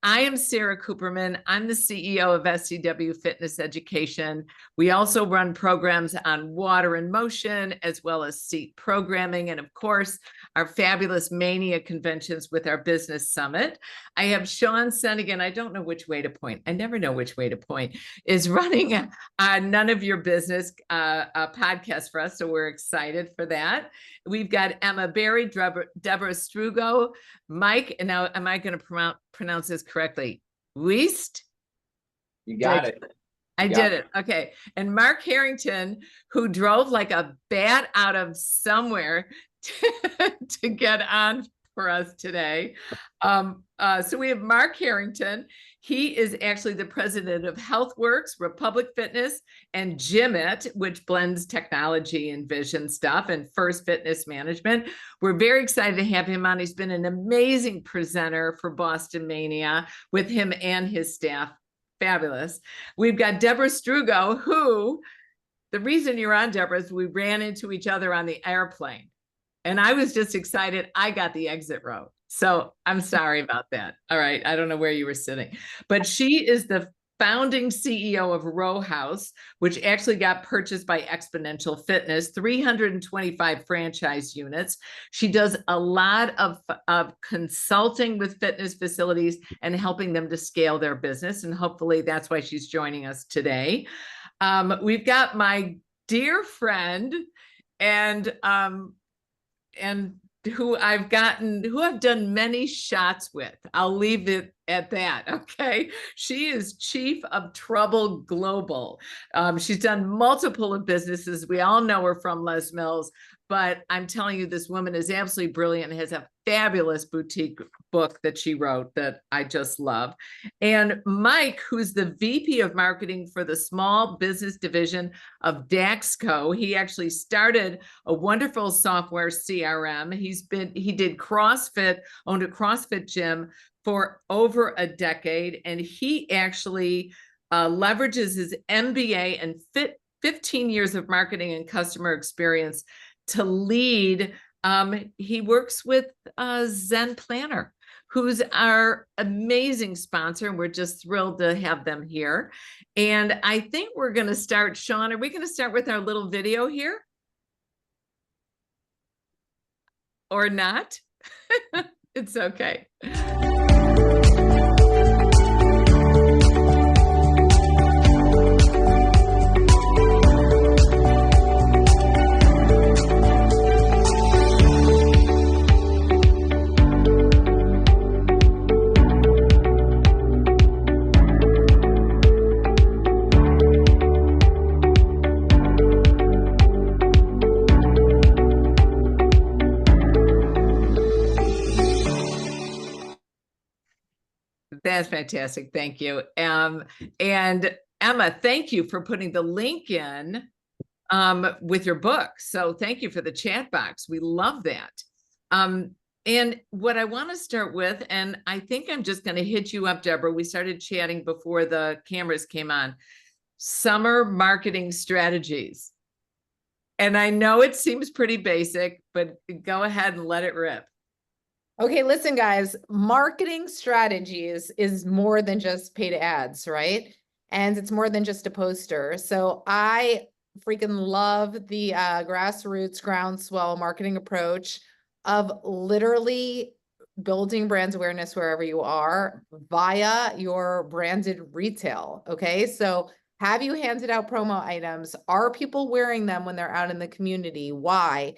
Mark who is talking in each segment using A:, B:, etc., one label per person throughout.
A: I am Sarah Cooperman. I'm the CEO of SCW Fitness Education. We also run programs on water and motion, as well as seat programming, and of course, our fabulous Mania conventions with our business summit. I have Sean Sennigan. I don't know which way to point. I never know which way to point. Is running None of Your Business a podcast for us, so we're excited for that. We've got Emma Berry, Deborah Strugo, Mike, and now am I going to pronounce this correctly? Weist?
B: You got it.
A: I did it. Okay. And Mark Harrington, who drove like a bat out of somewhere to get on for us today. So we have Mark Harrington. He is actually the president of HealthWorks, Republic Fitness, and Gymit, which blends technology and vision stuff, and First Fitness Management. We're very excited to have him on. He's been an amazing presenter for Boston Mania with him and his staff. Fabulous. We've got Deborah Strugo, who, the reason you're on, Deborah, is we ran into each other on the airplane. And I was just excited. I got the exit row. So I'm sorry about that. All right. I don't know where you were sitting, but she is the founding CEO of Row House, which actually got purchased by Exponential Fitness, 325 franchise units. She does a lot of consulting with fitness facilities and helping them to scale their business. And hopefully that's why she's joining us today. We've got my dear friend and who I've done many shots with. I'll leave it at that. Okay. She is Chief of Trouble Global. She's done multiple of businesses. We all know her from Les Mills, but I'm telling you, this woman is absolutely brilliant and has a fabulous boutique book that she wrote that I just love. And Mike, who's the VP of marketing for the small business division of Daxco, he actually started a wonderful software CRM. He did CrossFit, owned a CrossFit gym for over a decade, and he actually leverages his MBA and 15 years of marketing and customer experience to lead. He works with Zen Planner, who's our amazing sponsor, and we're just thrilled to have them here. And I think we're going to start. Sean, are we going to start with our little video here? Or not? It's okay. That's fantastic. Thank you. And Emma, thank you for putting the link in with your book. So thank you for the chat box. We love that. And what I want to start with, and I think I'm just going to hit you up, Deborah. We started chatting before the cameras came on. Summer marketing strategies. And I know it seems pretty basic, but go ahead and let it rip.
C: Okay, listen, guys, marketing strategies is more than just paid ads, right? And it's more than just a poster. So I freaking love the grassroots groundswell marketing approach of literally building brand awareness wherever you are via your branded retail. Okay, so have you handed out promo items? Are people wearing them when they're out in the community? Why?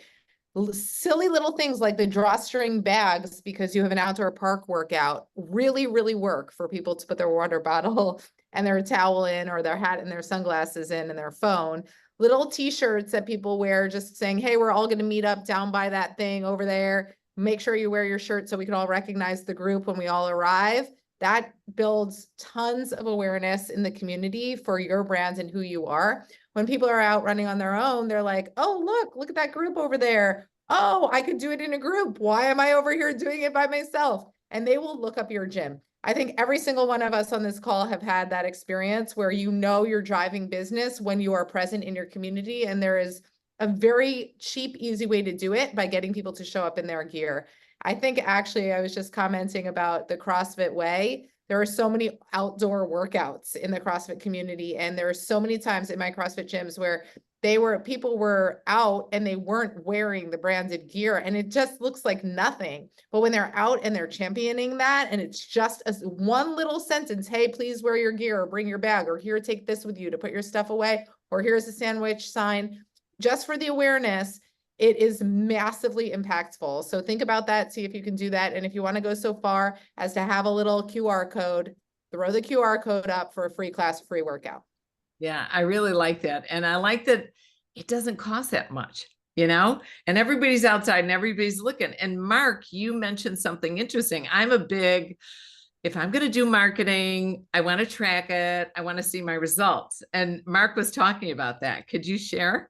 C: Silly little things like the drawstring bags because you have an outdoor park workout really, really work for people to put their water bottle and their towel in, or their hat and their sunglasses in, and their phone. Little t-shirts that people wear just saying, hey, we're all going to meet up down by that thing over there. Make sure you wear your shirt so we can all recognize the group when we all arrive. That builds tons of awareness in the community for your brand and who you are. When people are out running on their own, they're like, oh, look at that group over there. Oh, I could do it in a group. Why am I over here doing it by myself? And they will look up your gym. I think every single one of us on this call have had that experience where you know you're driving business when you are present in your community. And there is a very cheap, easy way to do it by getting people to show up in their gear. I think actually I was just commenting about the CrossFit way. there are so many outdoor workouts in the CrossFit community. And there are so many times in my CrossFit gyms where people were out and they weren't wearing the branded gear, and it just looks like nothing. But when they're out and they're championing that, and it's just one little sentence, hey, please wear your gear, or bring your bag, or here, take this with you to put your stuff away, or here's a sandwich sign, just for the awareness, it is massively impactful. So think about that, see if you can do that. And if you want to go so far as to have a little QR code, throw the QR code up for a free class, free workout.
A: Yeah, I really like that. And I like that it doesn't cost that much, and everybody's outside and everybody's looking. And Mark, you mentioned something interesting. If I'm going to do marketing, I want to track it. I want to see my results. And Mark was talking about that. Could you share?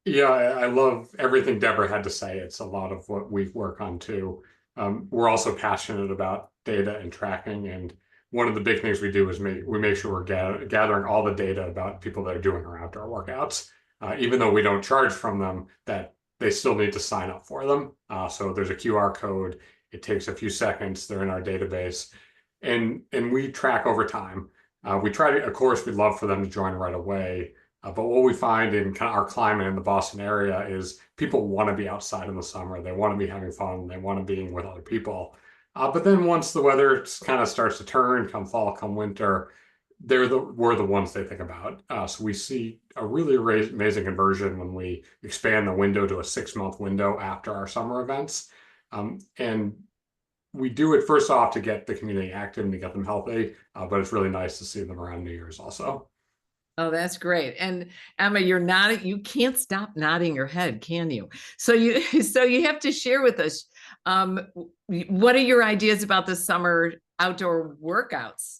D: Yeah, I love everything Deborah had to say. It's a lot of what we work on too. We're also passionate about data and tracking. And one of the big things we do is we make sure we're gathering all the data about people that are doing our outdoor workouts. Even though we don't charge from them, that they still need to sign up for them. So there's a QR code. It takes a few seconds. They're in our database. And we track over time. We try to, of course, we'd love for them to join right away. But what we find in kind of our climate in the Boston area is people want to be outside in the summer. They want to be having fun. They want to be with other people. But then once the weather kind of starts to turn, come fall, come winter, we're the ones they think about. So we see a really amazing conversion when we expand the window to a 6-month window after our summer events. And we do it first off to get the community active and to get them healthy. But it's really nice to see them around New Year's also.
A: Oh, that's great. And Emma, you're nodding. You can't stop nodding your head, can you? So you have to share with us, what are your ideas about the summer outdoor workouts?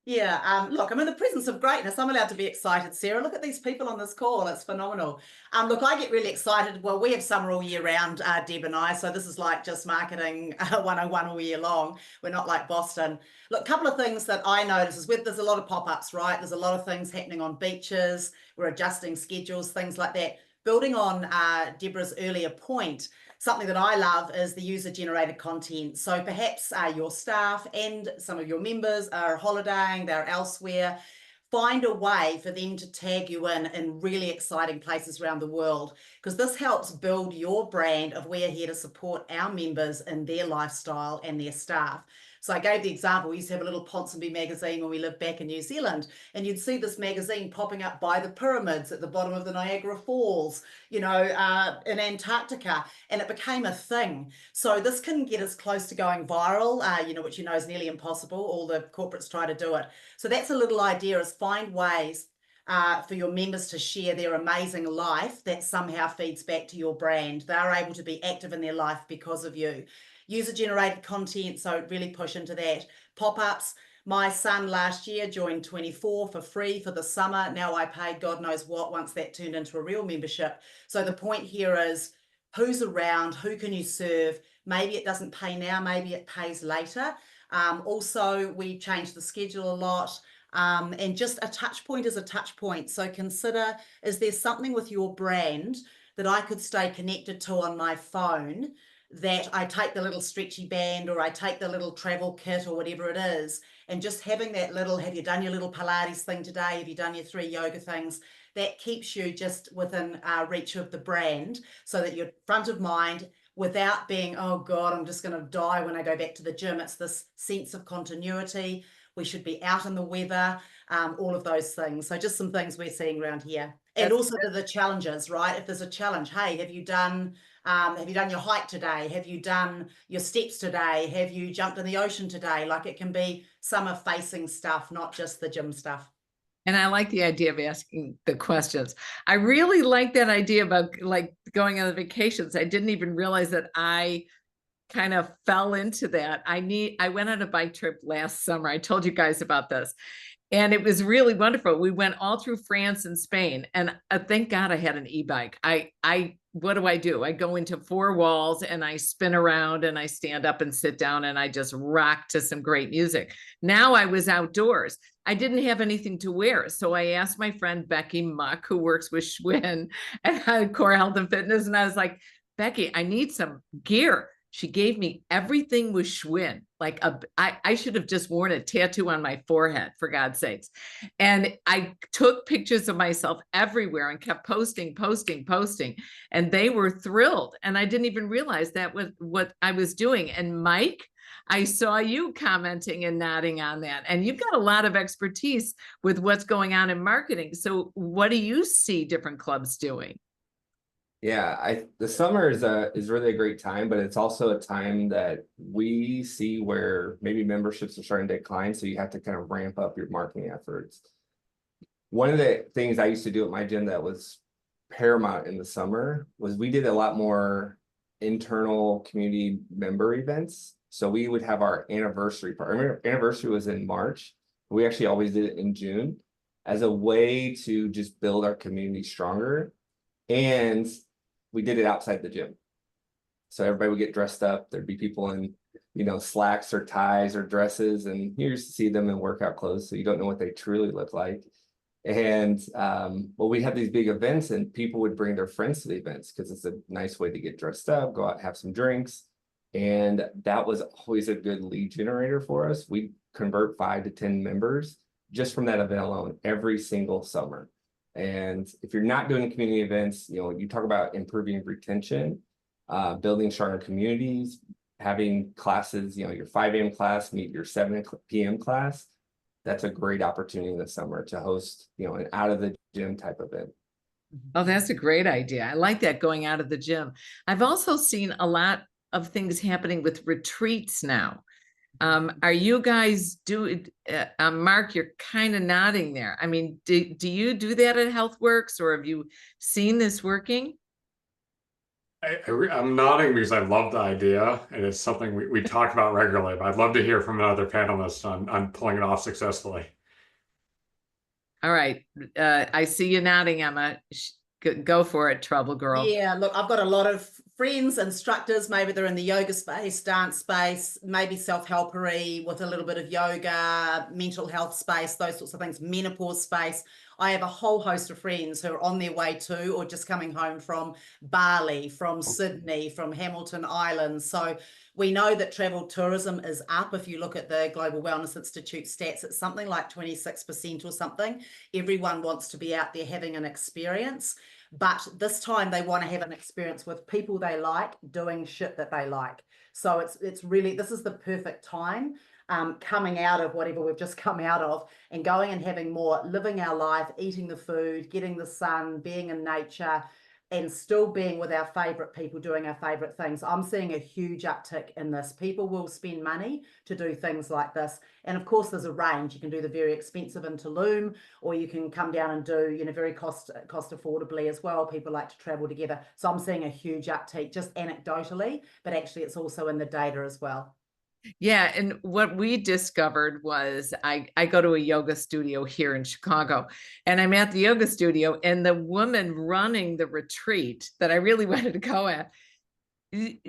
E: Yeah, look, I'm in the presence of greatness. I'm allowed to be excited, Sarah. Look at these people on this call. It's phenomenal. Look, I get really excited. Well, we have summer all year round, Deb and I, so this is like just marketing 101 all year long. We're not like Boston. Look, a couple of things that I notice is there's a lot of pop-ups, right? There's a lot of things happening on beaches. We're adjusting schedules, things like that. Building on Deborah's earlier point, something that I love is the user-generated content. So perhaps your staff and some of your members are holidaying, they're elsewhere. Find a way for them to tag you in really exciting places around the world, because this helps build your brand of we're here to support our members in their lifestyle and their staff. So I gave the example, we used to have a little Ponsonby magazine when we lived back in New Zealand, and you'd see this magazine popping up by the pyramids at the bottom of the Niagara Falls, in Antarctica, and it became a thing. So this can get us close to going viral, which is nearly impossible. All the corporates try to do it. So that's a little idea, is find ways for your members to share their amazing life that somehow feeds back to your brand. They're able to be active in their life because of you. User-generated content, so really push into that. Pop-ups. My son last year joined 24 for free for the summer. Now I paid God knows what once that turned into a real membership. So the point here is who's around, who can you serve? Maybe it doesn't pay now, maybe it pays later. Also, we changed the schedule a lot. And just a touch point is a touch point. So consider, is there something with your brand that I could stay connected to on my phone, that I take the little stretchy band, or I take the little travel kit, or whatever it is, and just having that little, have you done your little Pilates thing today? Have you done your 3 yoga things? That keeps you just within reach of the brand, so that you're front of mind without being, oh God, I'm just going to die when I go back to the gym. It's this sense of continuity. We should be out in the weather, all of those things. So just some things we're seeing around here. And also the challenges, right? If there's a challenge, hey, have you done your hike today? Have you done your steps today? Have you jumped in the ocean today? Like, it can be summer facing stuff, not just the gym stuff.
A: And I like the idea of asking the questions. I really like that idea about like going on the vacations. I didn't even realize that I kind of fell into that. I went on a bike trip last summer. I told you guys about this. And it was really wonderful. We went all through France and Spain, and thank God I had an e-bike. What do? I go into 4 walls and I spin around and I stand up and sit down and I just rock to some great music. Now I was outdoors. I didn't have anything to wear. So I asked my friend Becky Muck, who works with Schwinn and Core Health and Fitness. And I was like, Becky, I need some gear. she gave me everything with Schwinn. Like I should have just worn a tattoo on my forehead, for God's sakes. And I took pictures of myself everywhere and kept posting. And they were thrilled. And I didn't even realize that was what I was doing. And Mike, I saw you commenting and nodding on that. And you've got a lot of expertise with what's going on in marketing. So what do you see different clubs doing?
B: Yeah, the summer is really a great time, but it's also a time that we see where maybe memberships are starting to decline, so you have to kind of ramp up your marketing efforts. One of the things I used to do at my gym that was paramount in the summer was we did a lot more internal community member events. So we would have our anniversary part. Our anniversary was in March. We actually always did it in June as a way to just build our community stronger. And we did it outside the gym. So everybody would get dressed up. There'd be people in, slacks or ties or dresses, and you used to see them in workout clothes, so you don't know what they truly look like. And we had these big events, and people would bring their friends to the events because it's a nice way to get dressed up, go out, have some drinks. And that was always a good lead generator for us. We convert 5 to 10 members just from that event alone every single summer. And if you're not doing community events, you talk about improving retention, building stronger communities, having classes, your 5 a.m. class meet your 7 p.m. class. That's a great opportunity in the summer to host, an out of the gym type event.
A: Oh, that's a great idea. I like that, going out of the gym. I've also seen a lot of things happening with retreats now. Are you guys Mark, you're kind of nodding there. I mean, do you do that at HealthWorks, or have you seen this working?
D: I'm nodding because I love the idea, and it's something we talk about regularly, but I'd love to hear from another panelist on pulling it off successfully. All
A: right. I see you nodding, Emma. Go for it, Trouble Girl.
E: Yeah, look, I've got a lot of friends, instructors, maybe they're in the yoga space, dance space, maybe self-helpery with a little bit of yoga, mental health space, those sorts of things, menopause space. I have a whole host of friends who are on their way to or just coming home from Bali, from Sydney, from Hamilton Island. So we know that travel tourism is up. If you look at the Global Wellness Institute stats, it's something like 26% or something. Everyone wants to be out there having an experience. But this time they want to have an experience with people they like, doing shit that they like. So it's really, this is the perfect time, coming out of whatever we've just come out of and going and having more, living our life, eating the food, getting the sun, being in nature, and still being with our favorite people, doing our favorite things. I'm seeing a huge uptick in this. People will spend money to do things like this. And of course, there's a range. You can do the very expensive in Tulum, or you can come down and do, very cost affordably as well. People like to travel together. So I'm seeing a huge uptake just anecdotally, but actually it's also in the data as well.
A: Yeah. And what we discovered was I go to a yoga studio here in Chicago, and I'm at the yoga studio, and the woman running the retreat that I really wanted to go at,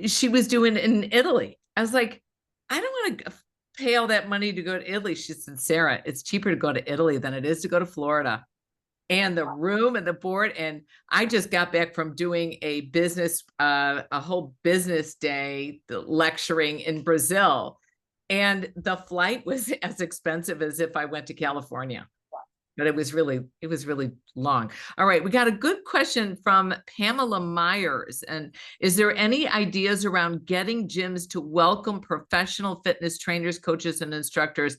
A: she was doing it in Italy. I was like, I don't want to pay all that money to go to Italy. She said, Sarah, it's cheaper to go to Italy than it is to go to Florida. And the room and the board. And I just got back from doing a whole business day lecturing in Brazil. And the flight was as expensive as if I went to California. But it was really long. All right. We got a good question from Pamela Myers. And is there any ideas around getting gyms to welcome professional fitness trainers, coaches, and instructors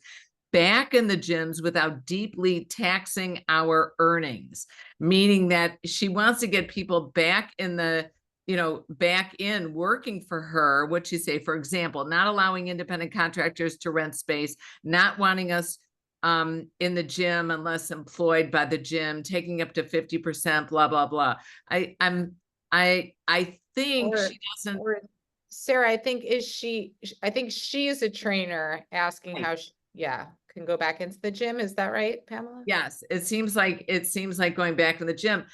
A: back in the gyms without deeply taxing our earnings? Meaning that she wants to get people back in the, back in working for her. What'd she say? For example, not allowing independent contractors to rent space, not wanting us in the gym unless employed by the gym, taking up to 50%, blah, blah, blah. I think she doesn't.
C: Sarah, I think she is a trainer asking how she, can go back into the gym. Is that right, Pamela?
A: Yes. It seems like going back to the gym.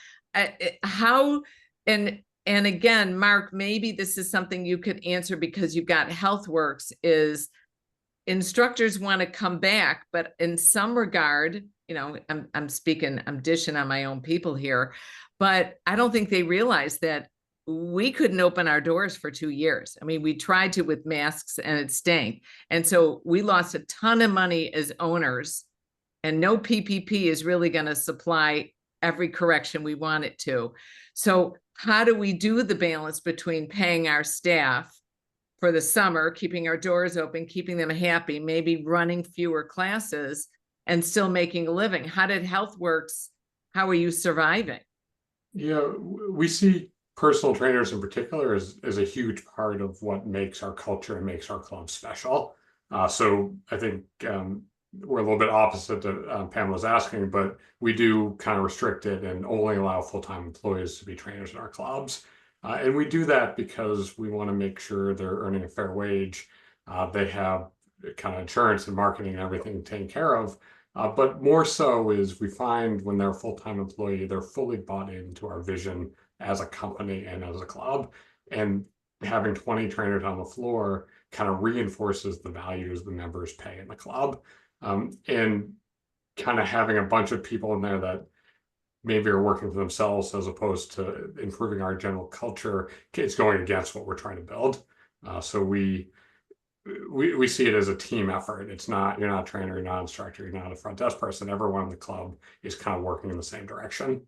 A: How, and again, Mark, maybe this is something you could answer because you've got HealthWorks, is instructors want to come back, but in some regard, I'm dishing on my own people here, but I don't think they realize that we couldn't open our doors for 2 years. I mean, we tried to with masks and it stank. And so we lost a ton of money as owners, and no PPP is really going to supply every correction we want it to. So how do we do the balance between paying our staff for the summer, keeping our doors open, keeping them happy, maybe running fewer classes and still making a living? How did HealthWorks, how are you surviving?
D: Yeah, we see personal trainers in particular as a huge part of what makes our culture and makes our club special. So I think we're a little bit opposite to Pamela's asking, but we do kind of restrict it and only allow full-time employees to be trainers in our clubs. And we do that because we want to make sure they're earning a fair wage. They have kind of insurance and marketing and everything taken care of. But more so is we find when they're a full-time employee, they're fully bought into our vision as a company and as a club. And having 20 trainers on the floor kind of reinforces the values the members pay in the club. And kind of having a bunch of people in there that maybe are working for themselves as opposed to improving our general culture, it's going against what we're trying to build. So we see it as a team effort. It's not, you're not a trainer, you're not an instructor, you're not a front desk person. Everyone in the club is kind of working in the same direction.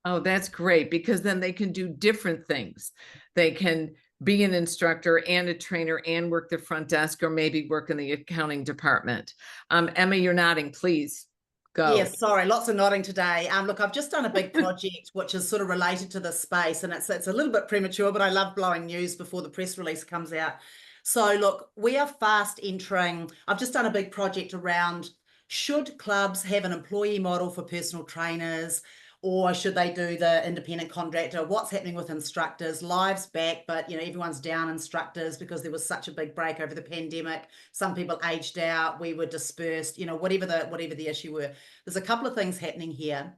A: Oh, that's great, because then they can do different things. They can be an instructor and a trainer and work the front desk, or maybe work in the accounting department. Emma, you're nodding, please go.
E: Yes, sorry, lots of nodding today. Look, I've just done a big project which is sort of related to this space, and it's a little bit premature, but I love blowing news before the press release comes out. So look, we are fast entering, I've just done a big project around, should clubs have an employee model for personal trainers, or should they do the independent contractor? What's happening with instructors? Live's back, but everyone's down instructors because there was such a big break over the pandemic. Some people aged out, we were dispersed, whatever the issue were. There's a couple of things happening here.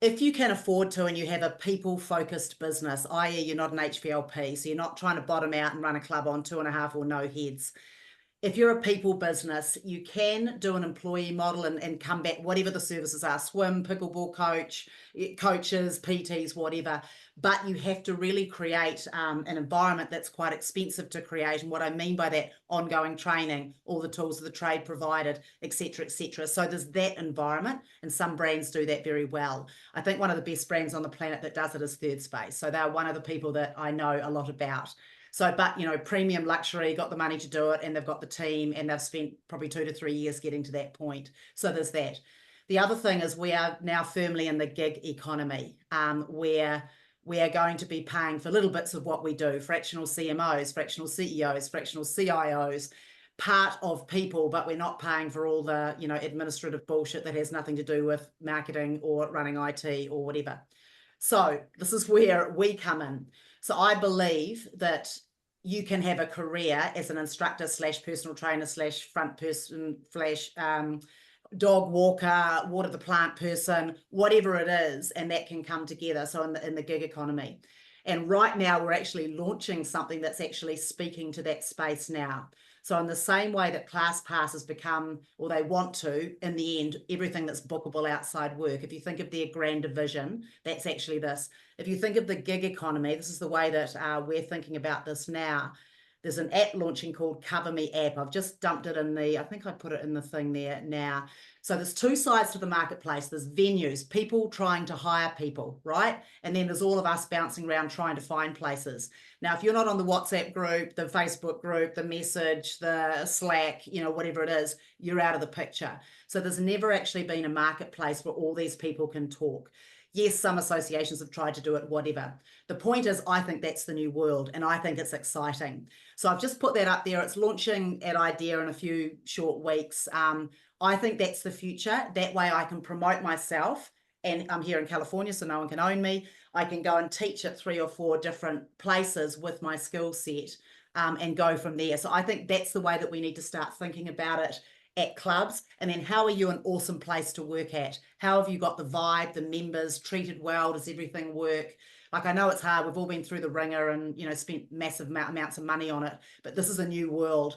E: If you can afford to and you have a people-focused business, i.e. you're not an HVLP, so you're not trying to bottom out and run a club on 2.5 or no heads. If you're a people business, you can do an employee model and come back, whatever the services are, swim, pickleball coach, coaches, PTs, whatever. But you have to really create an environment that's quite expensive to create. And what I mean by that, ongoing training, all the tools of the trade provided, et cetera, et cetera. So there's that environment, and some brands do that very well. I think one of the best brands on the planet that does it is Third Space. So they're one of the people that I know a lot about. So, but, premium luxury, got the money to do it, and they've got the team, and they've spent probably 2 to 3 years getting to that point. So there's that. The other thing is we are now firmly in the gig economy, where we are going to be paying for little bits of what we do, fractional CMOs, fractional CEOs, fractional CIOs, part of people, but we're not paying for all the, administrative bullshit that has nothing to do with marketing or running IT or whatever. So this is where we come in. So I believe that you can have a career as an instructor / personal trainer / front person / dog walker, water the plant person, whatever it is, and that can come together. So in the gig economy. And right now we're actually launching something that's actually speaking to that space now. So in the same way that ClassPass has become, or they want to, in the end, everything that's bookable outside work. If you think of their grand vision, that's actually this. If you think of the gig economy, this is the way that we're thinking about this now. There's an app launching called Cover Me app. I've just dumped it in I think I put it in the thing there now. So there's two sides to the marketplace. There's venues, people trying to hire people, right? And then there's all of us bouncing around trying to find places. Now, if you're not on the WhatsApp group, the Facebook group, the message, the Slack, whatever it is, you're out of the picture. So there's never actually been a marketplace where all these people can talk. Yes, some associations have tried to do it, whatever. The point is, I think that's the new world, and I think it's exciting. So I've just put that up there. It's launching at IDEA in a few short weeks. I think that's the future. That way I can promote myself, and I'm here in California, so no one can own me. I can go and teach at 3 or 4 different places with my skill set and go from there. So I think that's the way that we need to start thinking about it at clubs. And then how are you an awesome place to work at? How have you got the vibe, the members treated well? Does everything work? Like, I know it's hard. We've all been through the ringer and, spent massive amounts of money on it, but this is a new world.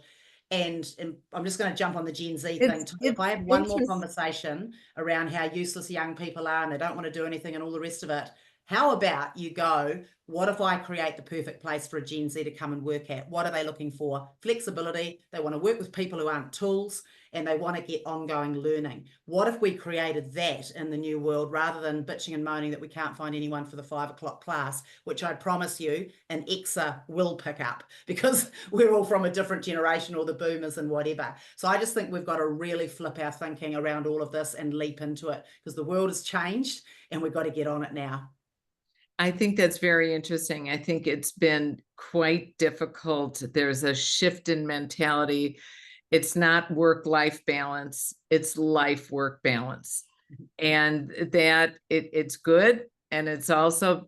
E: And I'm just going to jump on the Gen Z thing. If I have one more conversation around how useless young people are and they don't want to do anything and all the rest of it, How about you go, what if I create the perfect place for a Gen Z to come and work at? What are they looking for? Flexibility. They want to work with people who aren't tools, and they want to get ongoing learning. What if we created that in the new world, rather than bitching and moaning that we can't find anyone for the 5 o'clock class, which I promise you an Exa will pick up, because we're all from a different generation, or the boomers and whatever. So I just think we've got to really flip our thinking around all of this and leap into it, because the world has changed and we've got to get on it now.
A: I think that's very interesting. I think it's been quite difficult. There's a shift in mentality. It's not work-life balance, it's life-work balance. And that it's good, and it's also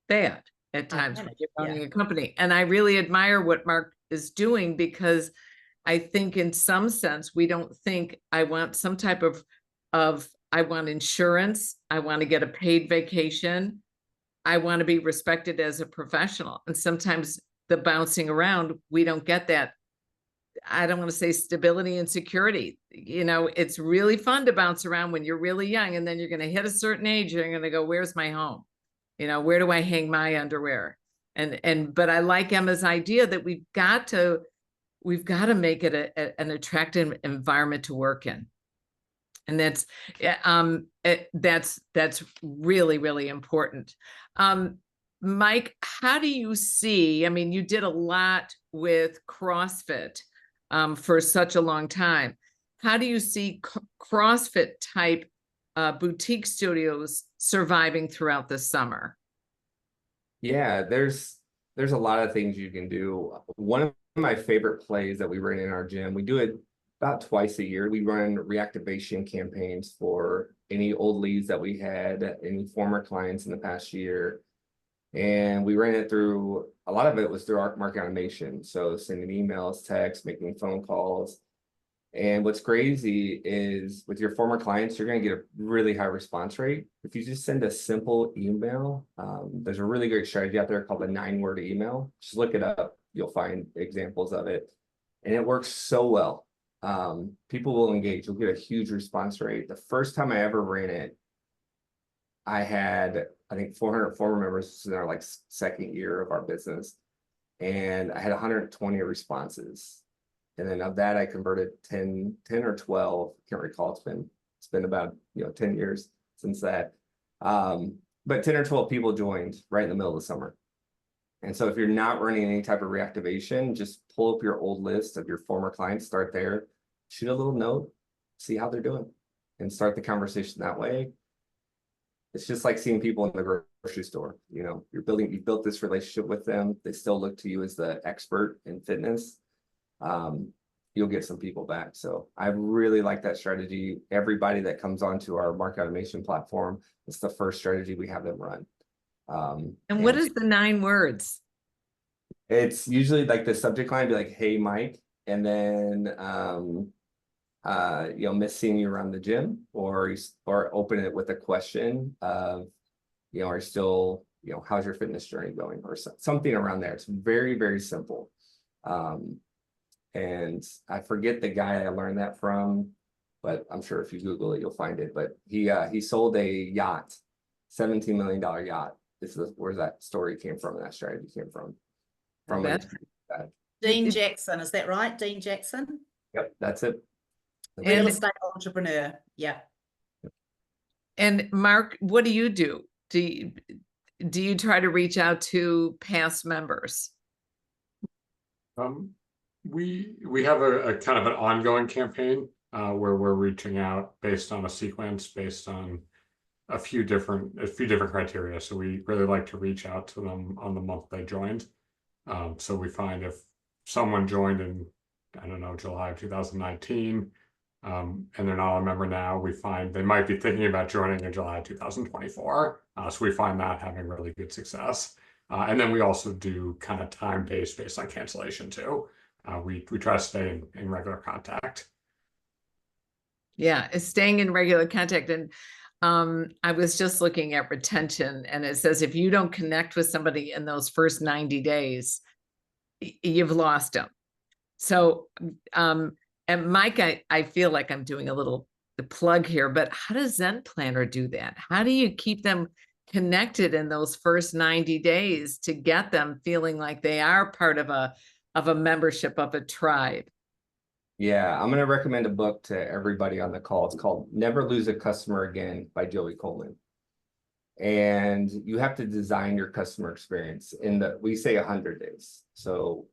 A: bad at times when you're running a company. And I really admire what Mark is doing, because I think in some sense, we don't think I want some type of I want insurance, I want to get a paid vacation, I want to be respected as a professional. And sometimes the bouncing around, we don't get that. I don't want to say stability and security. You know, it's really fun to bounce around when you're really young, and then you're going to hit a certain age, and you're going to go, where's my home? You know, where do I hang my underwear? But I like Emma's idea that we've got to make it an attractive environment to work in. And that's really, really important. Mike, how do you see, I mean, you did a lot with CrossFit for such a long time. How do you see CrossFit type boutique studios surviving throughout the summer?
B: Yeah, there's a lot of things you can do. One of my favorite plays that we run in our gym, we do it about twice a year. We run reactivation campaigns for any old leads that we had, any former clients in the past year. And we ran it through, a lot of it was through our marketing automation. So sending emails, texts, making phone calls. And what's crazy is with your former clients, you're going to get a really high response rate. If you just send a simple email, there's a really great strategy out there called the 9-word email. Just look it up. You'll find examples of it. And it works so well. People will engage. You'll get a huge response rate. The first time I ever ran it, I had, I think 400 former members in our like second year of our business. And I had 120 responses. And then of that, I converted 10 or 12, can't recall. It's been about, 10 years since that. But 10 or 12 people joined right in the middle of the summer. And so if you're not running any type of reactivation, just pull up your old list of your former clients, start there, shoot a little note, see how they're doing, and start the conversation that way. It's just like seeing people in the grocery store. You built this relationship with them. They still look to you as the expert in fitness. You'll get some people back. So I really like that strategy. Everybody that comes onto our market automation platform, it's the first strategy we have them run.
A: And what is the 9 words?
B: It's usually like the subject line be like, "Hey, Mike," and then miss seeing you around the gym, or open it with a question of, are you still, how's your fitness journey going, or something around there. It's very, very simple. And I forget the guy I learned that from, but I'm sure if you Google it, you'll find it. But he sold a yacht, $17 million yacht. This is where that story came from, and that strategy came from.
E: Dean Jackson, is that right? Dean Jackson?
B: Yep, that's it.
E: Real estate entrepreneur. Yeah.
A: And Mark, what do you do? Do you try to reach out to past members?
D: We have a kind of an ongoing campaign where we're reaching out based on a sequence, based on a few different criteria. So we really like to reach out to them on the month they joined. So we find if someone joined in, I don't know, July of 2019, and they're not a member now, we find they might be thinking about joining in July 2024. So we find that having really good success. And then we also do kind of time-based based on cancellation too. We try to stay in regular contact.
A: Yeah, it's staying in regular contact. And I was just looking at retention, and it says if you don't connect with somebody in those first 90 days, you've lost them. So, and Mike, I feel like I'm doing a little plug here, but how does Zen Planner do that? How do you keep them connected in those first 90 days to get them feeling like they are part of a membership of a tribe.
B: Yeah, I'm gonna recommend a book to everybody on the call. It's called Never Lose a Customer Again by Joey Coleman. And you have to design your customer experience we say 100 days. So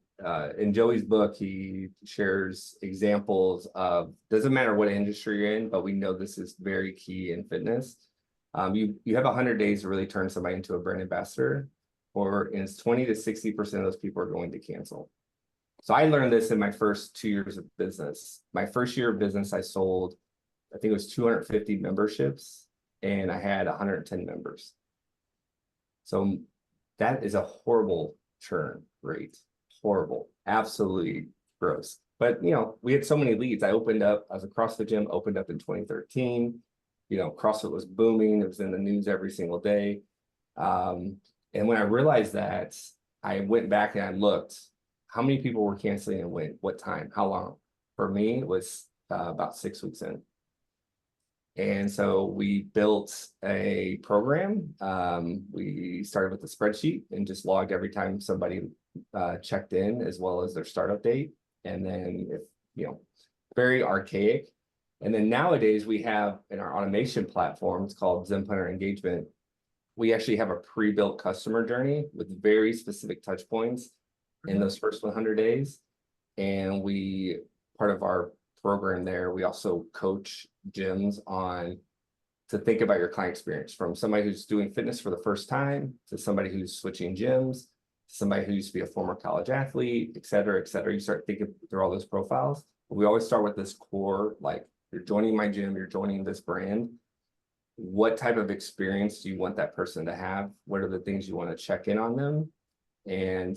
B: in Joey's book, he shares examples of, doesn't matter what industry you're in, but we know this is very key in fitness. You have 100 days to really turn somebody into a brand ambassador, or it's 20 to 60% of those people are going to cancel. So I learned this in my first 2 years of business. My first year of business, I sold, I think it was 250 memberships, and I had 110 members. So that is a horrible churn rate. Horrible, absolutely gross. But we had so many leads. I was a CrossFit gym, opened up in 2013. CrossFit was booming. It was in the news every single day. And when I realized that, I went back and I looked, how many people were canceling and when, what time, how long? For me, it was about 6 weeks in. And so we built a program. We started with a spreadsheet and just logged every time somebody checked in, as well as their startup date. And then very archaic. And then nowadays we have in our automation platform, it's called Zen Planner Engagement. We actually have a pre-built customer journey with very specific touch points in those first 100 days. And part of our program there, we also coach gyms on to think about your client experience, from somebody who's doing fitness for the first time to somebody who's switching gyms, somebody who used to be a former college athlete, et cetera, et cetera. You start thinking through all those profiles. But we always start with this core, like, you're joining my gym, you're joining this brand. What type of experience do you want that person to have? What are the things you want to check in on them? And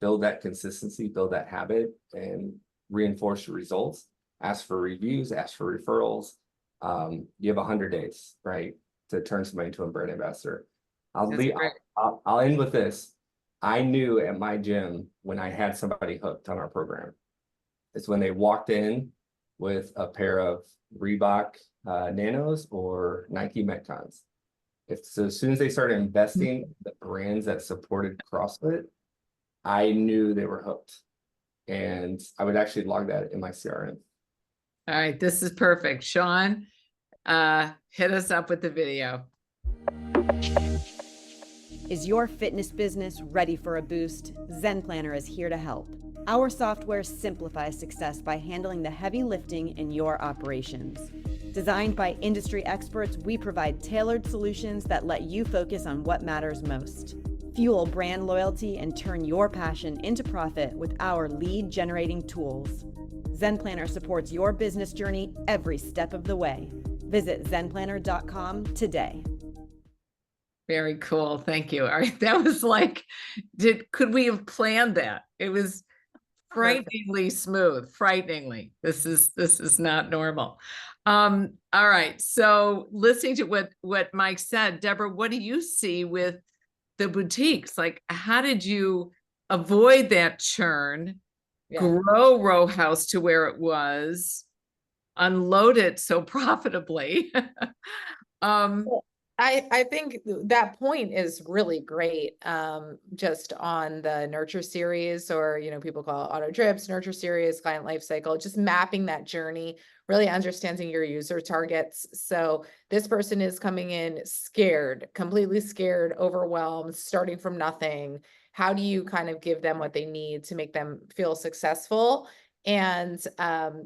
B: build that consistency, build that habit, and reinforce your results. Ask for reviews, ask for referrals. You have 100 days, right, to turn somebody into a brand ambassador. I'll end with this. I knew at my gym when I had somebody hooked on our program. It's when they walked in with a pair of Reebok Nanos or Nike Metcons. So as soon as they started investing in the brands that supported CrossFit, I knew they were hooked. And I would actually log that in my CRM.
A: All right, this is perfect. Sean, hit us up with the video.
F: Is your fitness business ready for a boost? Zen Planner is here to help. Our software simplifies success by handling the heavy lifting in your operations. Designed by industry experts, we provide tailored solutions that let you focus on what matters most. Fuel brand loyalty and turn your passion into profit with our lead-generating tools. Zen Planner supports your business journey every step of the way. Visit zenplanner.com today.
A: Very cool. Thank you. All right. That was like, could we have planned that? It was frighteningly smooth, frighteningly. This is not normal. All right. So listening to what Mike said, Deborah, what do you see with the boutiques? Like, how did you avoid that churn, grow Row House to where it was, unload it so profitably?
C: I think that point is really great. Just on the nurture series, or people call it auto trips, nurture series, client life cycle, just mapping that journey, really understanding your user targets. So this person is coming in scared, completely scared, overwhelmed, starting from nothing. How do you kind of give them what they need to make them feel successful and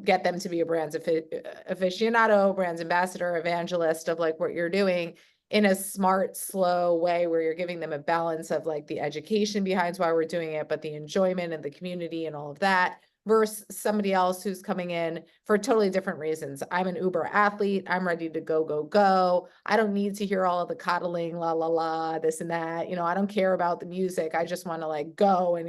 C: get them to be a brand aficionado, brand ambassador, evangelist of like what you're doing in a smart, slow way, where you're giving them a balance of like the education behind why we're doing it, but the enjoyment and the community and all of that, versus somebody else who's coming in for totally different reasons. I'm an Uber athlete. I'm ready to go, go, go. I don't need to hear all of the coddling, la, la, la, this and that. I don't care about the music. I just want to like go and,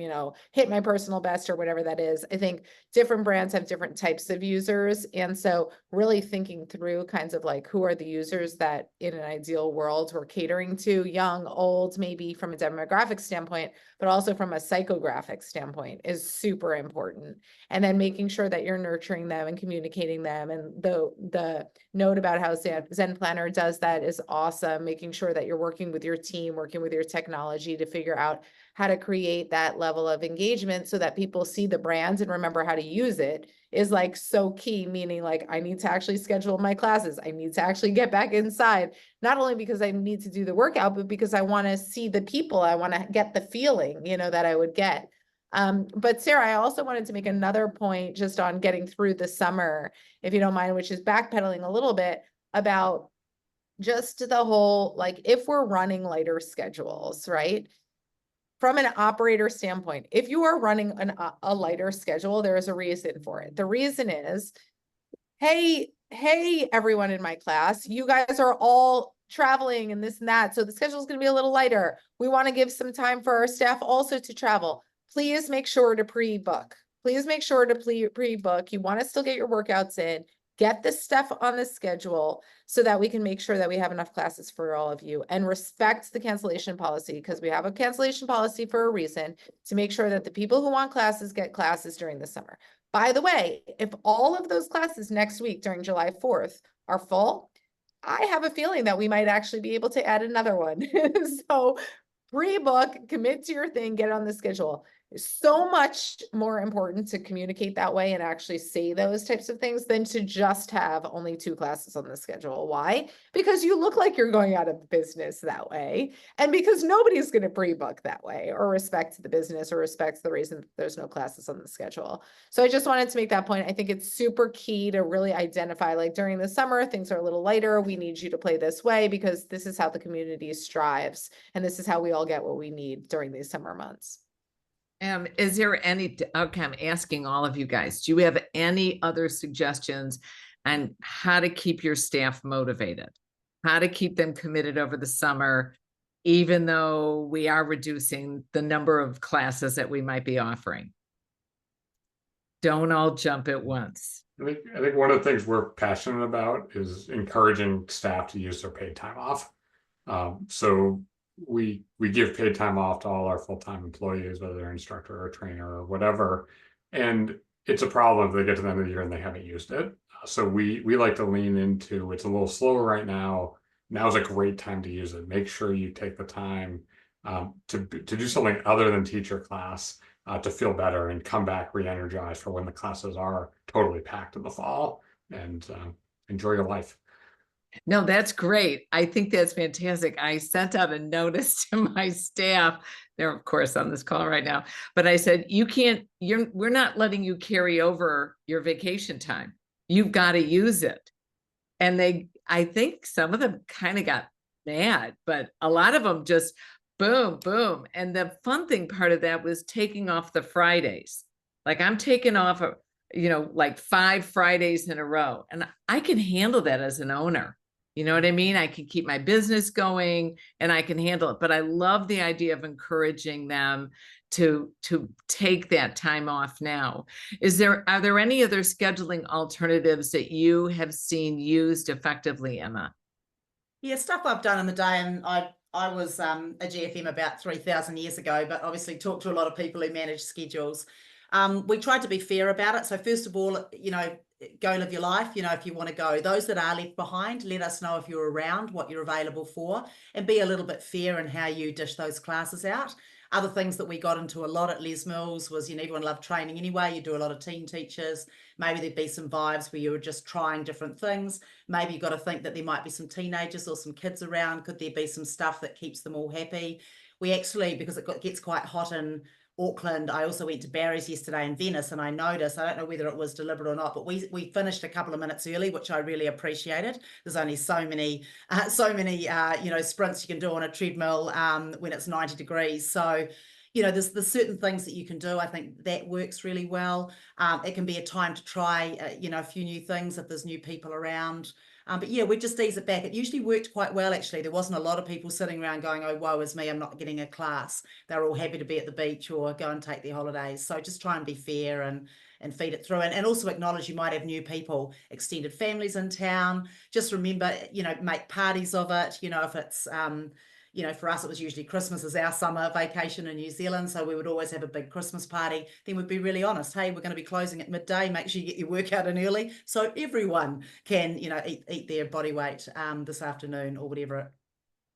C: hit my personal best or whatever that is. I think different brands have different types of users. And so really thinking through kinds of like, who are the users that in an ideal world we're catering to, young, old, maybe from a demographic standpoint, but also from a psychographic standpoint is super important. and then making sure that you're nurturing them and communicating them. And the note about how Zen Planner does that is awesome, making sure that you're working with your team, working with your technology to figure out how to create that level of engagement so that people see the brands and remember how to use it is like so key, meaning like I need to actually schedule my classes. I need to actually get back inside, not only because I need to do the workout, but because I want to see the people. I want to get the feeling, that I would get. But Sarah, I also wanted to make another point just on getting through the summer, if you don't mind, which is backpedaling a little bit about just the whole, like, if we're running lighter schedules, right? From an operator standpoint, if you are running a lighter schedule, there is a reason for it. The reason is, hey, everyone in my class, you guys are all traveling and this and that. So the schedule is going to be a little lighter. We want to give some time for our staff also to travel. Please make sure to pre-book. Please make sure to pre-book. You want to still get your workouts in. Get this stuff on the schedule so that we can make sure that we have enough classes for all of you, and respect the cancellation policy, because we have a cancellation policy for a reason, to make sure that the people who want classes get classes during the summer. By the way, if all of those classes next week during July 4th are full, I have a feeling that we might actually be able to add another one. So pre-book, commit to your thing, get it on the schedule. It's so much more important to communicate that way and actually say those types of things than to just have only 2 classes on the schedule. Why? Because you look like you're going out of business that way. And because nobody's going to pre-book that way or respect the business or respect the reason that there's no classes on the schedule. So I just wanted to make that point. I think it's super key to really identify, like, during the summer, things are a little lighter. We need you to play this way because this is how the community strives. And this is how we all get what we need during these summer months.
A: Is there any, okay, I'm asking all of you guys, do you have any other suggestions on how to keep your staff motivated? How to keep them committed over the summer, even though we are reducing the number of classes that we might be offering? Don't all jump at once.
D: I think one of the things we're passionate about is encouraging staff to use their paid time off. So we give paid time off to all our full-time employees, whether they're instructor or trainer or whatever. And it's a problem if they get to the end of the year and they haven't used it. So we like to lean into, it's a little slower right now. Now's a great time to use it. Make sure you take the time to do something other than teach your class to feel better and come back re-energized for when the classes are totally packed in the fall, and enjoy your life.
A: No, that's great. I think that's fantastic. I sent out a notice to my staff. They're of course on this call right now, but I said, we're not letting you carry over your vacation time. You've got to use it. And I think some of them kind of got mad, but a lot of them just boom, boom. And the fun thing part of that was taking off the Fridays. Like, I'm taking off, like 5 Fridays in a row, and I can handle that as an owner. You know what I mean? I can keep my business going and I can handle it. But I love the idea of encouraging them to take that time off now. Are there any other scheduling alternatives that you have seen used effectively, Emma?
E: Yeah, stuff I've done in the day, and I was a GFM about 3,000 years ago, but obviously talked to a lot of people who manage schedules. We tried to be fair about it. So first of all, go live your life, if you want to go. Those that are left behind, let us know if you're around, what you're available for, and be a little bit fair in how you dish those classes out. Other things that we got into a lot at Les Mills was, everyone loved training anyway. You do a lot of team teachers. Maybe there'd be some vibes where you were just trying different things. Maybe you got to think that there might be some teenagers or some kids around. Could there be some stuff that keeps them all happy? We actually, because it gets quite hot in Auckland, I also went to Barry's yesterday in Venice, and I noticed, I don't know whether it was deliberate or not, but we finished a couple of minutes early, which I really appreciated. There's only so many sprints you can do on a treadmill when it's 90 degrees. So, there's certain things that you can do. I think that works really well. It can be a time to try, a few new things if there's new people around. But yeah, we just ease it back. It usually worked quite well, actually. There wasn't a lot of people sitting around going, oh, woe is me, I'm not getting a class. They're all happy to be at the beach or go and take their holidays. So just try and be fair and feed it through. And also acknowledge you might have new people, extended families in town. Just remember, make parties of it. If it's, you know, for us, it was usually Christmas is our summer vacation in New Zealand. So we would always have a big Christmas party. Then we'd be really honest. Hey, we're going to be closing at midday. Make sure you get your workout in early so everyone can, you know, eat their body weight this afternoon or whatever.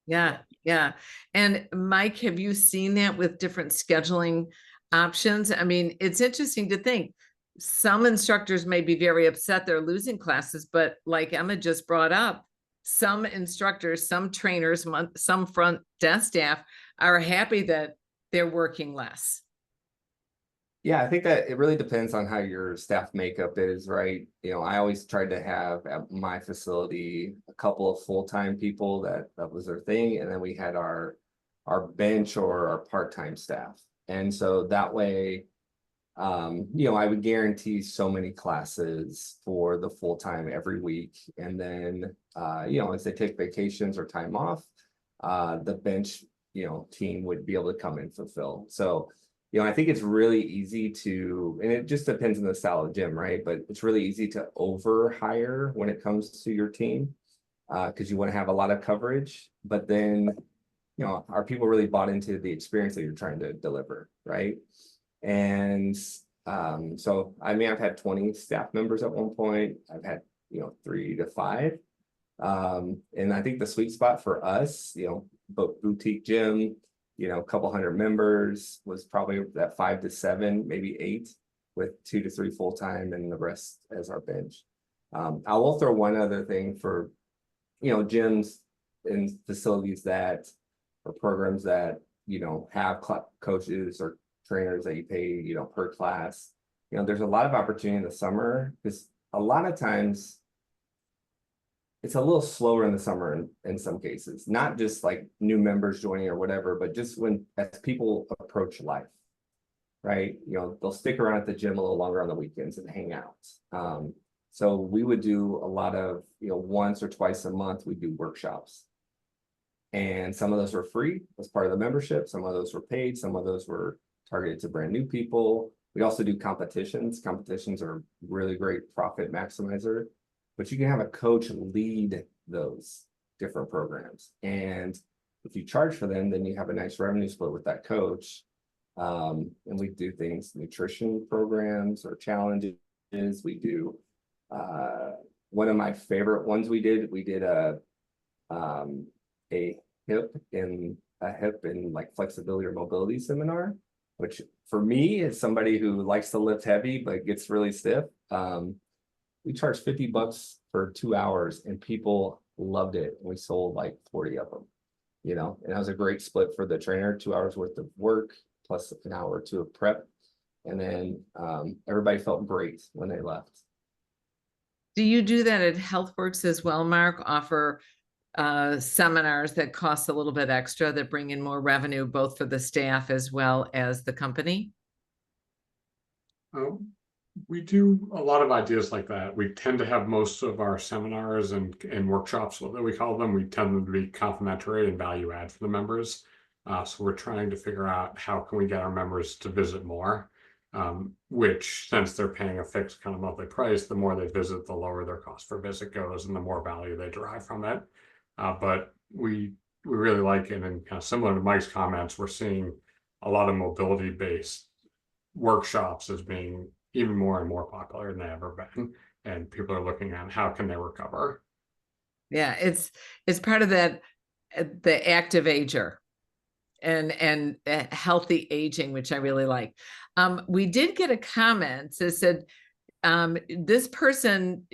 A: Yeah, yeah. And Mike, have you seen that with different scheduling options? I mean, it's interesting to think some instructors may be very upset they're losing classes, but like Emma just brought up, some instructors, some trainers, some front desk staff are happy that they're working less.
B: Yeah, I think that it really depends on how your staff makeup is, right? You know, I always tried to have at my facility a couple of full-time people that was their thing, and then we had our bench or our part-time staff. And so that way, you know, I would guarantee so many classes for the full-time every week. And then, you know, as they take vacations or time off, the bench, you know, team would be able to come and fulfill. So, you know, I think it's really easy to, and it just depends on the style of gym, right? But it's really easy to over hire when it comes to your team because you want to have a lot of coverage. But then, you know, are people really bought into the experience that you're trying to deliver, right? And so, I mean, I've had 20 staff members at one point. I've had, you know, 3 to 5. And I think the sweet spot for us, you know, boutique gym, you know, a couple hundred members was probably that 5 to 7, maybe 8, with 2 to 3 full-time and the rest as our bench. I will throw one other thing for, you know, gyms and facilities that, or programs that, you know, have coaches or trainers that you pay, you know, per class. You know, there's a lot of opportunity in the summer because a lot of times it's a little slower in the summer in some cases, not just like new members joining or whatever, but just when as people approach life, right? You know, they'll stick around at the gym a little longer on the weekends and hang out. So we would do a lot of, you know, once or twice a month, we do workshops. And some of those were free as part of the membership. Some of those were paid. Some of those were targeted to brand new people. We also do competitions. Competitions are really great profit maximizer. But you can have a coach lead those different programs. And if you charge for them, then you have a nice revenue split with that coach. And we do things, nutrition programs or challenges. We do, one of my favorite ones we did a hip and like flexibility or mobility seminar, which for me as somebody who likes to lift heavy, but gets really stiff, we charged $50 for 2 hours and people loved it. We sold like 40 of them, you know, and that was a great split for the trainer, 2 hours worth of work plus an hour or 2 of prep. And then everybody felt great when they left.
A: Do you do that at HealthWorks as well, Mark? Offer seminars that cost a little bit extra that bring in more revenue, both for the staff as well as the company?
D: We do a lot of ideas like that. We tend to have most of our seminars and workshops, what we call them, we tend them to be complimentary and value add for the members. So we're trying to figure out how can we get our members to visit more, which since they're paying a fixed kind of monthly price, the more they visit, the lower their cost per visit goes and the more value they derive from it. But we really like it, and kind of similar to Mike's comments, we're seeing a lot of mobility-based workshops as being even more and more popular than they ever been, and people are looking at how can they recover.
A: Yeah, it's part of that, the active ager and healthy aging, which I really like. We did get a comment that said, this person,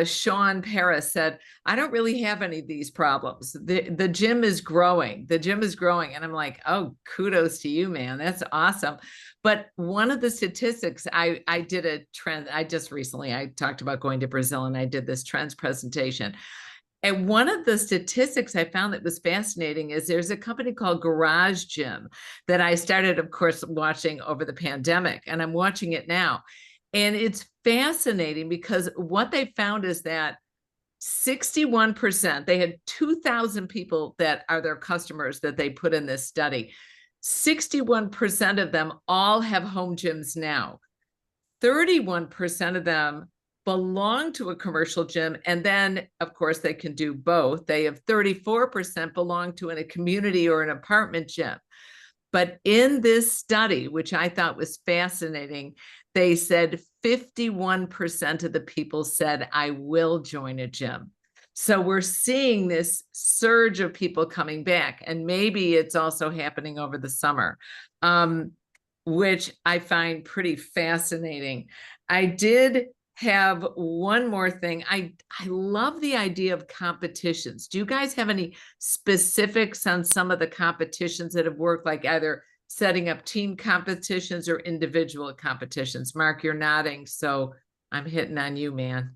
A: Sean Paris, said, I don't really have any of these problems. The gym is growing. The gym is growing. And I'm like, oh, kudos to you, man. That's awesome. But one of the statistics, I did a trend. I talked about going to Brazil and I did this trends presentation. And one of the statistics I found that was fascinating is there's a company called Garage Gym that I started, of course, watching over the pandemic, and I'm watching it now. And it's fascinating because what they found is that 61%, they had 2,000 people that are their customers that they put in this study. 61% of them all have home gyms now. 31% of them belong to a commercial gym. And then, of course, they can do both. They have 34% belong to a community or an apartment gym. But in this study, which I thought was fascinating, they said 51% of the people said, I will join a gym. So we're seeing this surge of people coming back, and maybe it's also happening over the summer, which I find pretty fascinating. I did have one more thing. I love the idea of competitions. Do you guys have any specifics on some of the competitions that have worked, like either setting up team competitions or individual competitions? Mark, you're nodding, so I'm hitting on you, man.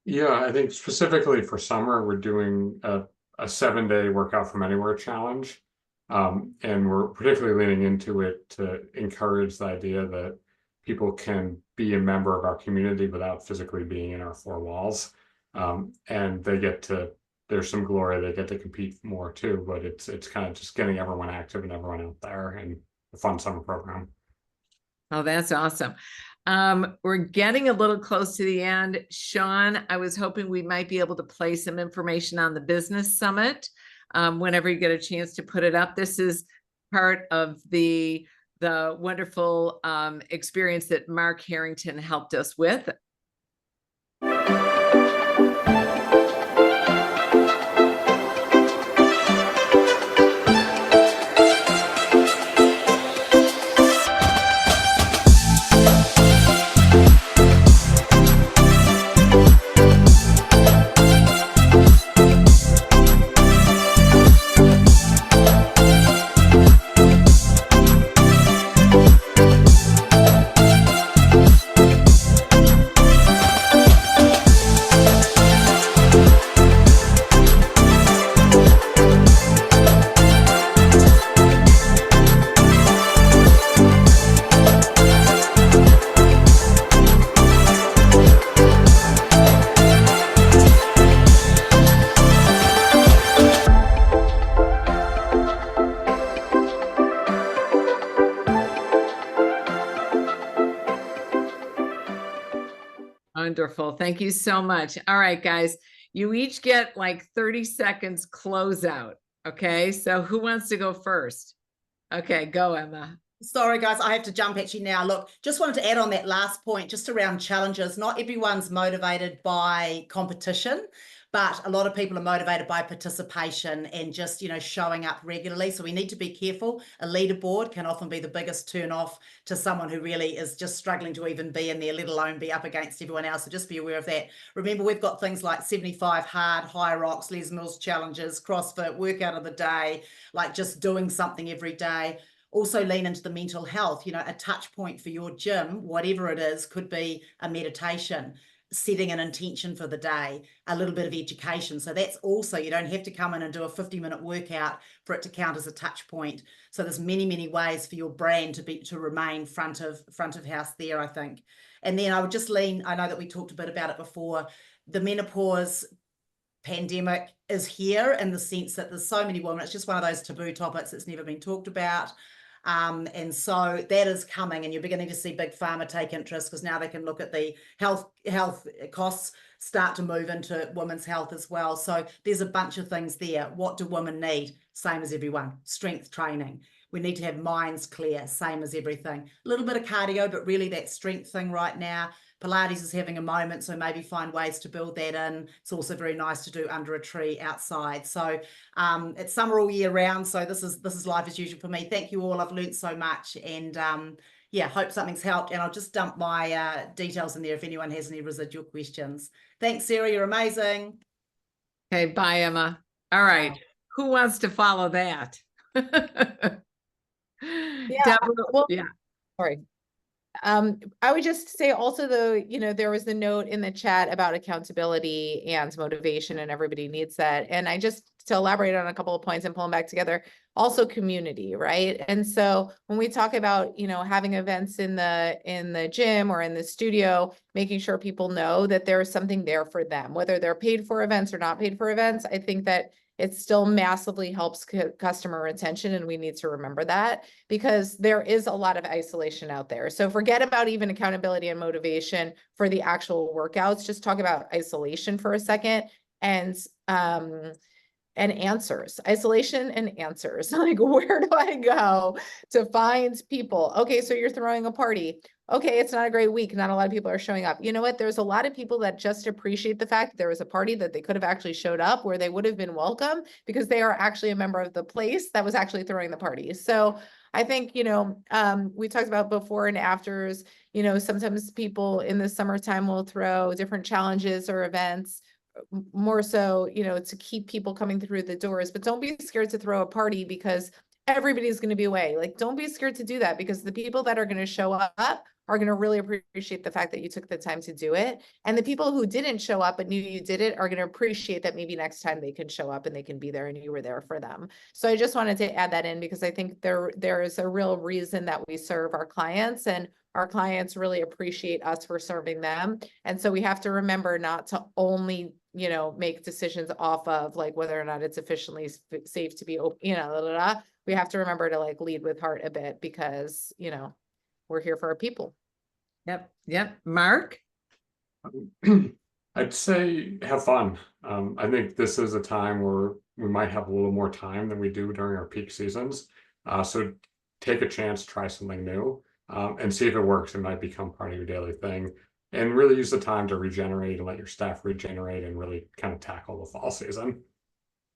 D: Yeah, I think specifically for summer, we're doing a 7-day workout from anywhere challenge. And we're particularly leaning into it to encourage the idea that people can be a member of our community without physically being in our 4 walls. And they get to, there's some glory, they get to compete more too, but it's kind of just getting everyone active and everyone out there, and a fun summer program.
A: Oh, that's awesome. We're getting a little close to the end. Sean, I was hoping we might be able to play some information on the business summit whenever you get a chance to put it up. This is part of the wonderful experience that Mark Harrington helped us with. Wonderful. Thank you so much. All right, guys, you each get like 30 seconds closeout. Okay, so who wants to go first? Okay, go, Emma.
E: Sorry, guys, I have to jump at you now. Look, just wanted to add on that last point, just around challenges. Not everyone's motivated by competition, but a lot of people are motivated by participation and just, showing up regularly. So we need to be careful. A leaderboard can often be the biggest turn off to someone who really is just struggling to even be in there, let alone be up against everyone else. So just be aware of that. Remember, we've got things like 75 hard, high rocks, Les Mills challenges, CrossFit, workout of the day, like just doing something every day. Also lean into the mental health, a touch point for your gym, whatever it is, could be a meditation, setting an intention for the day, a little bit of education. So that's also, you don't have to come in and do a 50-minute workout for it to count as a touch point. So there's many, many ways for your brand to remain front of house there, I think. And then I would just lean, I know that we talked a bit about it before, the menopause pandemic is here in the sense that there's so many women, it's just one of those taboo topics that's never been talked about. And so that is coming, and you're beginning to see big pharma take interest because now they can look at the health costs start to move into women's health as well. So there's a bunch of things there. What do women need? Same as everyone. Strength training. We need to have minds clear, same as everything. A little bit of cardio, but really that strength thing right now. Pilates is having a moment, so maybe find ways to build that in. It's also very nice to do under a tree outside. So it's summer all year round. So this is life as usual for me. Thank you all. I've learned so much, and yeah, hope something's helped. And I'll just dump my details in there if anyone has any residual questions. Thanks, Sarah. You're amazing.
A: Okay, bye, Emma. All right, who wants to follow that?
C: Yeah.
A: Deborah,
C: Well,
A: yeah.
C: sorry. I would just say also, though, there was the note in the chat about accountability and motivation, and everybody needs that. And I just to elaborate on a couple of points and pull them back together, also community, right? And so when we talk about, you know, having events in the gym or in the studio, making sure people know that there is something there for them, whether they're paid for events or not paid for events, I think that it still massively helps customer retention. And we need to remember that, because there is a lot of isolation out there. So forget about even accountability and motivation for the actual workouts. Just talk about isolation for a second, and answers, isolation and answers. Like, where do I go to find people? Okay, so you're throwing a party. Okay, it's not a great week. Not a lot of people are showing up. You know what? There's a lot of people that just appreciate the fact that there was a party that they could have actually showed up, where they would have been welcome because they are actually a member of the place that was actually throwing the party. So I think, you know, we talked about before and afters. You know, sometimes people in the summertime will throw different challenges or events, more so, you know, to keep people coming through the doors. But don't be scared to throw a party because everybody's going to be away. Like, don't be scared to do that, because the people that are going to show up are going to really appreciate the fact that you took the time to do it. And the people who didn't show up but knew you did it are going to appreciate that maybe next time they can show up and they can be there and you were there for them. So I just wanted to add that in, because I think there is a real reason that we serve our clients, and our clients really appreciate us for serving them. And so we have to remember not to only, you know, make decisions off of like whether or not it's efficiently safe to be open, you know, We have to remember to like lead with heart a bit, because, you know, we're here for our people.
A: Yep. Mark?
D: I'd say have fun. I think this is a time where we might have a little more time than we do during our peak seasons. So take a chance, try something new, and see if it works. It might become part of your daily thing. And really use the time to regenerate and let your staff regenerate and really kind of tackle the fall season.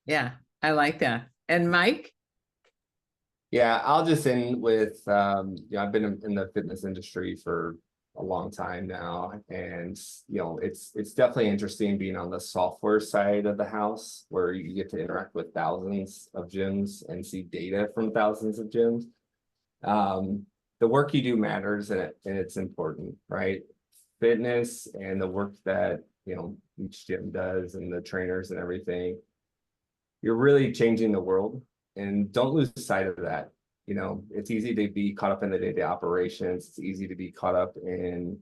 A: Yeah, I like that. And Mike?
B: Yeah, I'll just end with, you know, I've been in the fitness industry for a long time now, and you know, it's definitely interesting being on the software side of the house, where you get to interact with thousands of gyms and see data from thousands of gyms. The work you do matters, and it's important, right? Fitness and the work that, you know, each gym does and the trainers and everything, you're really changing the world, and don't lose sight of that. You know, it's easy to be caught up in the day-to-day operations. It's easy to be caught up in,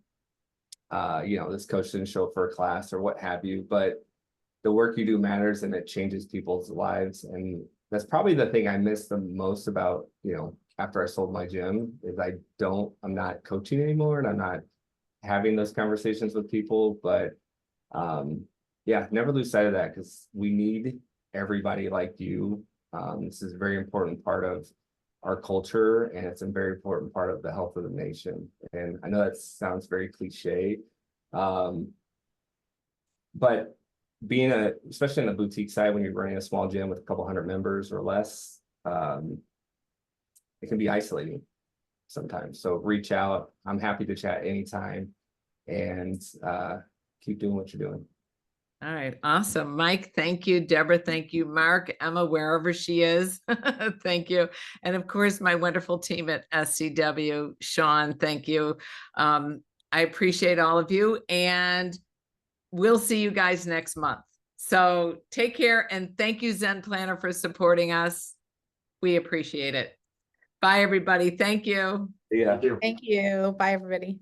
B: you know, this coach didn't show up for a class or what have you, but the work you do matters, and it changes people's lives. And that's probably the thing I miss the most about, you know, after I sold my gym, is I'm not coaching anymore, and I'm not having those conversations with people. But yeah, never lose sight of that, because we need everybody like you. This is a very important part of our culture, and it's a very important part of the health of the nation. And I know that sounds very cliche, but being especially in the boutique side, when you're running a small gym with a couple hundred members or less, it can be isolating sometimes. So reach out. I'm happy to chat anytime, and keep doing what you're doing.
A: All right, awesome. Mike, thank you. Deborah, thank you. Mark, Emma, wherever she is, thank you. And of course, my wonderful team at SCW, Sean, thank you. I appreciate all of you, and we'll see you guys next month. So take care, and thank you, Zen Planner, for supporting us. We appreciate it. Bye, everybody. Thank you.
B: Yeah.
D: Thank you.
C: Thank you. Bye, everybody.